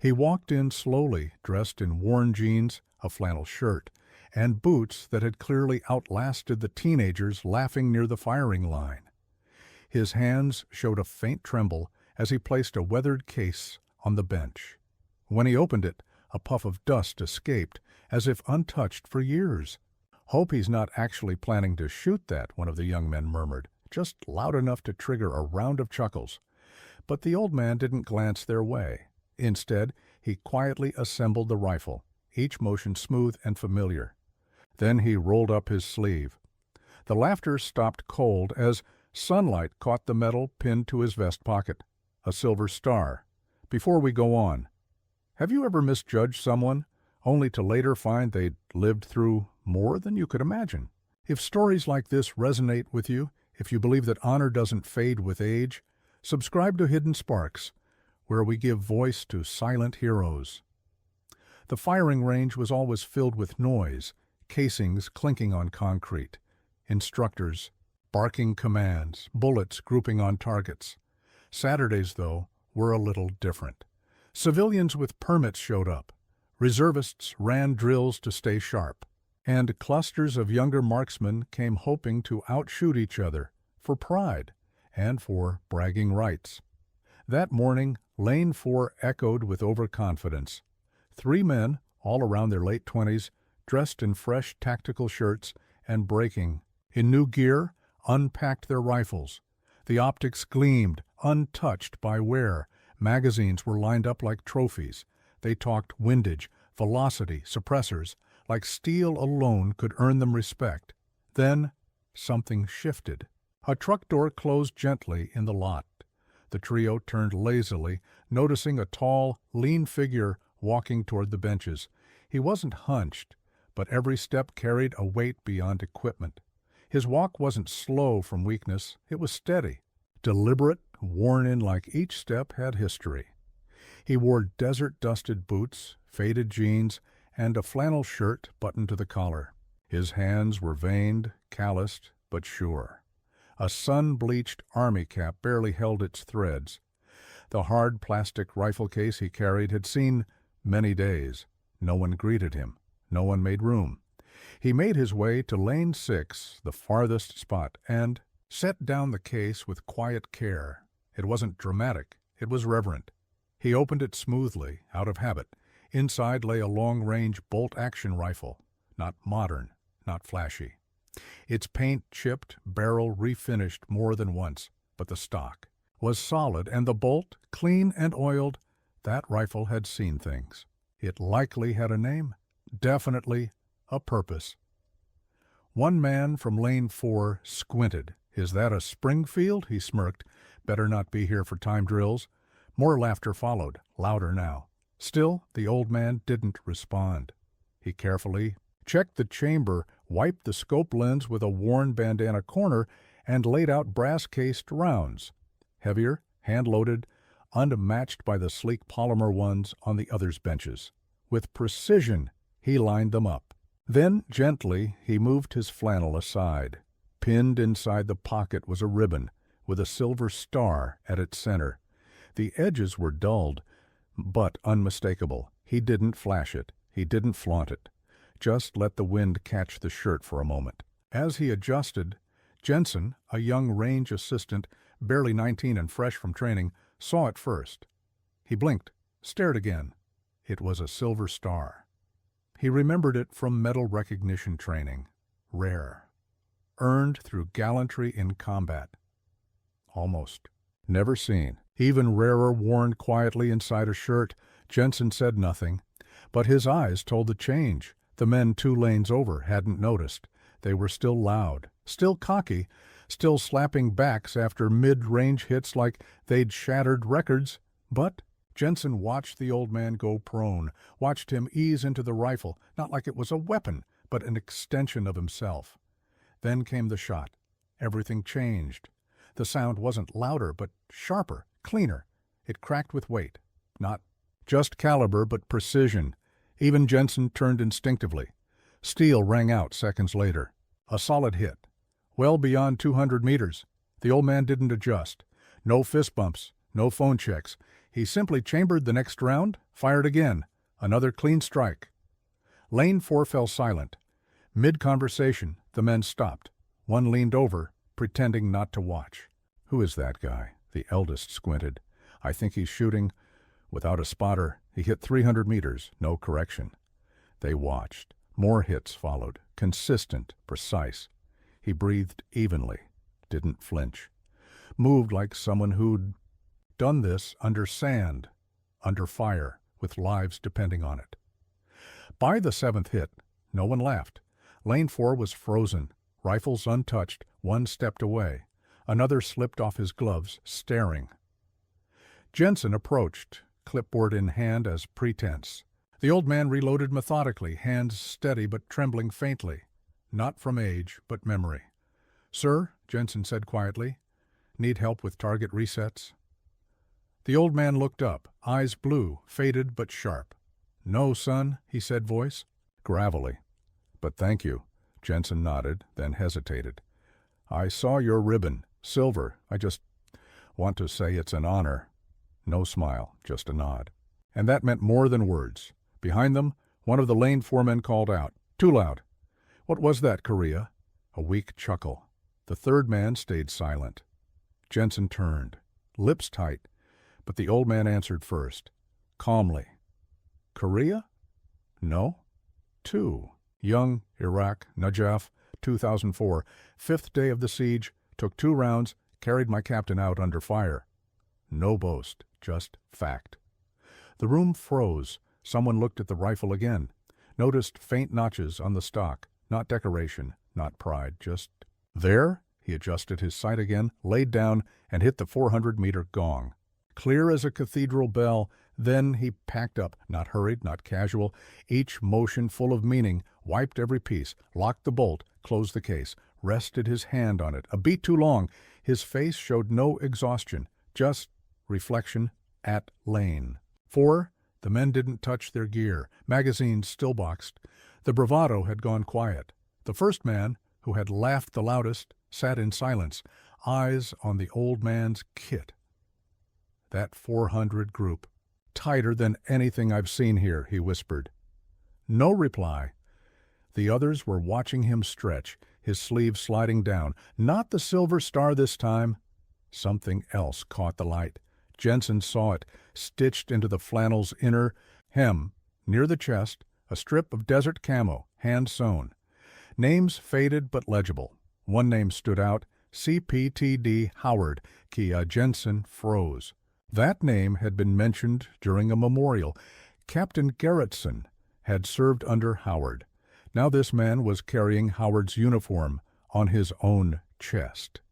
He walked in slowly, dressed in worn jeans, a flannel shirt, and boots that had clearly outlasted the teenagers laughing near the firing line. His hands showed a faint tremble as he placed a weathered case on the bench. When he opened it, a puff of dust escaped, as if untouched for years. "Hope he's not actually planning to shoot that," one of the young men murmured, just loud enough to trigger a round of chuckles. But the old man didn't glance their way. Instead, he quietly assembled the rifle, each motion smooth and familiar. Then he rolled up his sleeve. The laughter stopped cold as sunlight caught the metal pinned to his vest pocket, a silver star. "Before we go on, have you ever misjudged someone, only to later find they'd lived through more than you could imagine? If stories like this resonate with you, if you believe that honor doesn't fade with age, subscribe to Hidden Sparks, where we give voice to silent heroes." The firing range was always filled with noise, casings clinking on concrete, instructors barking commands, bullets grouping on targets. Saturdays, though, were a little different. Civilians with permits showed up. Reservists ran drills to stay sharp. And clusters of younger marksmen came hoping to outshoot each other, for pride and for bragging rights. That morning, Lane 4 echoed with overconfidence. 3 men, all around their late 20s, dressed in fresh tactical shirts and breaking in new gear, unpacked their rifles. The optics gleamed, untouched by wear. Magazines were lined up like trophies. They talked windage, velocity, suppressors, like steel alone could earn them respect. Then something shifted. A truck door closed gently in the lot. The trio turned lazily, noticing a tall, lean figure walking toward the benches. He wasn't hunched, but every step carried a weight beyond equipment. His walk wasn't slow from weakness, it was steady, deliberate, worn in like each step had history. He wore desert-dusted boots, faded jeans, and a flannel shirt buttoned to the collar. His hands were veined, calloused, but sure. A sun-bleached army cap barely held its threads. The hard plastic rifle case he carried had seen many days. No one greeted him. No one made room. He made his way to Lane 6, the farthest spot, and set down the case with quiet care. It wasn't dramatic. It was reverent. He opened it smoothly, out of habit. Inside lay a long-range bolt-action rifle. Not modern, not flashy. Its paint-chipped barrel refinished more than once, but the stock was solid, and the bolt, clean and oiled. That rifle had seen things. It likely had a name, definitely a purpose. One man from Lane 4 squinted. "Is that a Springfield?" he smirked. "Better not be here for time drills." More laughter followed, louder now. Still, the old man didn't respond. He carefully checked the chamber, wiped the scope lens with a worn bandana corner, and laid out brass-cased rounds. Heavier, hand-loaded, unmatched by the sleek polymer ones on the others' benches. With precision, he lined them up. Then, gently, he moved his flannel aside. Pinned inside the pocket was a ribbon, with a silver star at its center. The edges were dulled, but unmistakable. He didn't flash it. He didn't flaunt it. Just let the wind catch the shirt for a moment. As he adjusted, Jensen, a young range assistant, barely 19 and fresh from training, saw it first. He blinked, stared again. It was a silver star. He remembered it from medal recognition training. Rare. Earned through gallantry in combat. Almost. Never seen. Even rarer worn quietly inside a shirt. Jensen said nothing, but his eyes told the change. The men 2 lanes over hadn't noticed. They were still loud, still cocky, still slapping backs after mid-range hits like they'd shattered records. But Jensen watched the old man go prone, watched him ease into the rifle, not like it was a weapon, but an extension of himself. Then came the shot. Everything changed. The sound wasn't louder, but sharper, cleaner. It cracked with weight. Not just caliber, but precision. Even Jensen turned instinctively. Steel rang out seconds later. A solid hit. Well beyond 200 meters. The old man didn't adjust. No fist bumps, no phone checks. He simply chambered the next round Fired again. Another clean strike. Lane 4 fell silent. Mid-conversation, the men stopped. One leaned over, pretending not to watch. "Who is that guy?" The eldest squinted. "I think he's shooting." Without a spotter, he hit 300 meters, no correction. They watched. More hits followed, consistent, precise. He breathed evenly, didn't flinch. Moved like someone who'd done this under sand, under fire, with lives depending on it. By the 7th hit, no one laughed. Lane 4 was frozen, rifles untouched, one stepped away. Another slipped off his gloves, staring. Jensen approached, clipboard in hand as pretense. The old man reloaded methodically, hands steady but trembling faintly. Not from age, but memory. "Sir," Jensen said quietly, "need help with target resets?" The old man looked up, eyes blue, faded but sharp. "No, son," he said, voice gravelly. "But thank you." Jensen nodded, then hesitated. "I saw your ribbon, silver. I just want to say it's an honor." No smile, just a nod. And that meant more than words. Behind them, one of the Lane 4 men called out, "Too loud." "What was that, Korea?" A weak chuckle. The third man stayed silent. Jensen turned, lips tight, but the old man answered first, calmly. "Korea? No. 2. Young, Iraq, Najaf, 2004. 5th day of the siege, took 2 rounds, carried my captain out under fire." No boast, just fact. The room froze. Someone looked at the rifle again. Noticed faint notches on the stock. Not decoration, not pride, just there. He adjusted his sight again, laid down, and hit the 400-meter gong. Clear as a cathedral bell, then he packed up, not hurried, not casual, each motion full of meaning, wiped every piece, locked the bolt, closed the case, rested his hand on it. A beat too long. His face showed no exhaustion, just reflection at Lane. 4. The men didn't touch their gear. Magazines still boxed. The bravado had gone quiet. The first man, who had laughed the loudest, sat in silence, eyes on the old man's kit. "That 400 group. Tighter than anything I've seen here," he whispered. No reply. The others were watching him stretch, his sleeve sliding down. Not the silver star this time. Something else caught the light. Jensen saw it, stitched into the flannel's inner hem, near the chest, a strip of desert camo, hand-sewn. Names faded but legible. One name stood out, CPTD Howard. Kia Jensen froze. That name had been mentioned during a memorial. Captain Garretson had served under Howard. Now this man was carrying Howard's uniform on his own chest.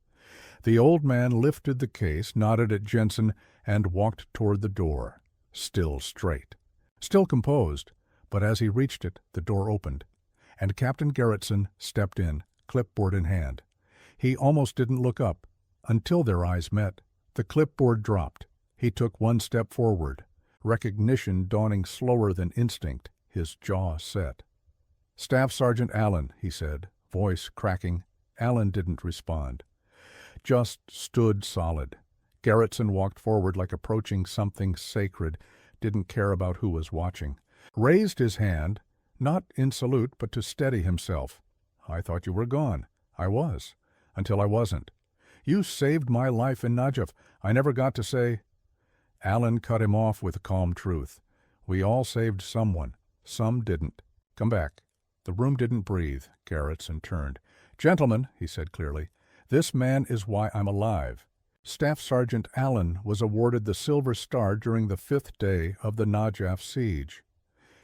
The old man lifted the case, nodded at Jensen, and walked toward the door, still straight, still composed, but as he reached it, the door opened, and Captain Garretson stepped in, clipboard in hand. He almost didn't look up, until their eyes met. The clipboard dropped. He took one step forward, recognition dawning slower than instinct, his jaw set. "Staff Sergeant Allen," he said, voice cracking. Allen didn't respond. Just stood solid. Garretson walked forward like approaching something sacred, didn't care about who was watching. Raised his hand, not in salute, but to steady himself. "I thought you were gone." "I was, until I wasn't." "You saved my life in Najaf. I never got to say—" Allen cut him off with calm truth. "We all saved someone. Some didn't. Come back." The room didn't breathe. Garretson turned. "Gentlemen," he said clearly, "this man is why I'm alive." Staff Sergeant Allen was awarded the Silver Star during the 5th day of the Najaf siege.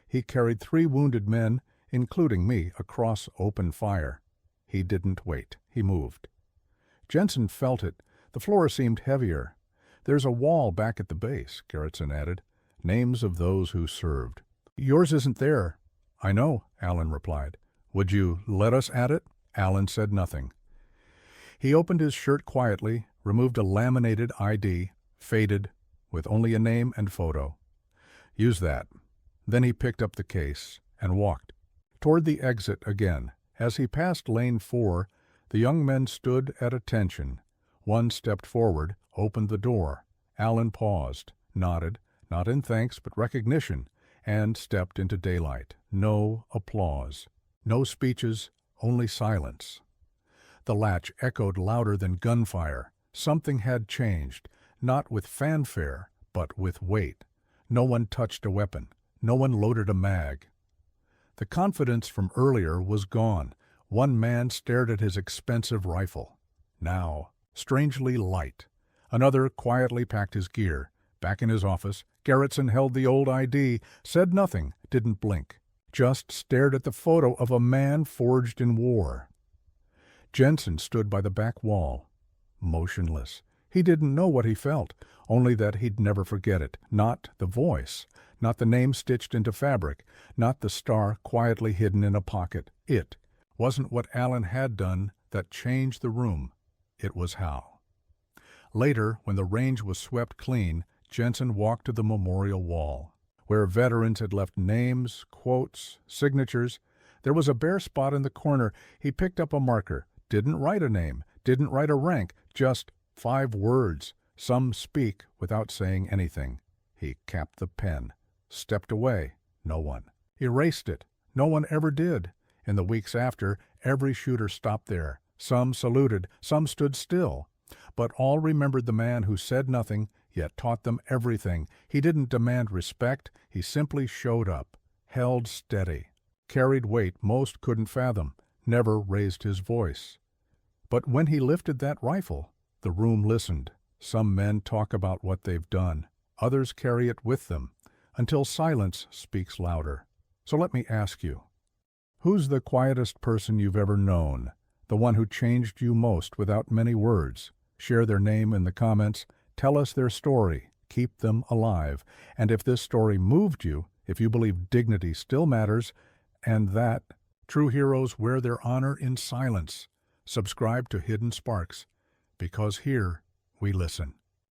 He carried 3 wounded men, including me, across open fire. He didn't wait. He moved. Jensen felt it. The floor seemed heavier. "There's a wall back at the base," Garretson added. "Names of those who served." "Yours isn't there." "I know," Allen replied. "Would you let us at it?" Allen said nothing. He opened his shirt quietly, removed a laminated ID, faded, with only a name and photo. "Use that." Then he picked up the case and walked toward the exit again. As he passed Lane 4, the young men stood at attention. One stepped forward, opened the door. Allen paused, nodded, not in thanks but recognition, and stepped into daylight. No applause, no speeches, only silence. The latch echoed louder than gunfire. Something had changed, not with fanfare, but with weight. No one touched a weapon. No one loaded a mag. The confidence from earlier was gone. One man stared at his expensive rifle. Now, strangely light. Another quietly packed his gear. Back in his office, Garretson held the old ID, said nothing, didn't blink. Just stared at the photo of a man forged in war. Jensen stood by the back wall, motionless. He didn't know what he felt, only that he'd never forget it. Not the voice, not the name stitched into fabric, not the star quietly hidden in a pocket. It wasn't what Allen had done that changed the room. It was how. Later, when the range was swept clean, Jensen walked to the memorial wall, where veterans had left names, quotes, signatures. There was a bare spot in the corner. He picked up a marker, didn't write a name, didn't write a rank, just 5 words. Some speak without saying anything. He capped the pen, stepped away. No one. Erased it. No one ever did. In the weeks after, every shooter stopped there. Some saluted, some stood still. But all remembered the man who said nothing, yet taught them everything. He didn't demand respect. He simply showed up, held steady, carried weight most couldn't fathom, never raised his voice. But when he lifted that rifle, the room listened. Some men talk about what they've done. Others carry it with them, until silence speaks louder. So let me ask you, who's the quietest person you've ever known? The one who changed you most without many words? Share their name in the comments. Tell us their story. Keep them alive. And if this story moved you, if you believe dignity still matters, and that true heroes wear their honor in silence, subscribe to Hidden Sparks, because here we listen.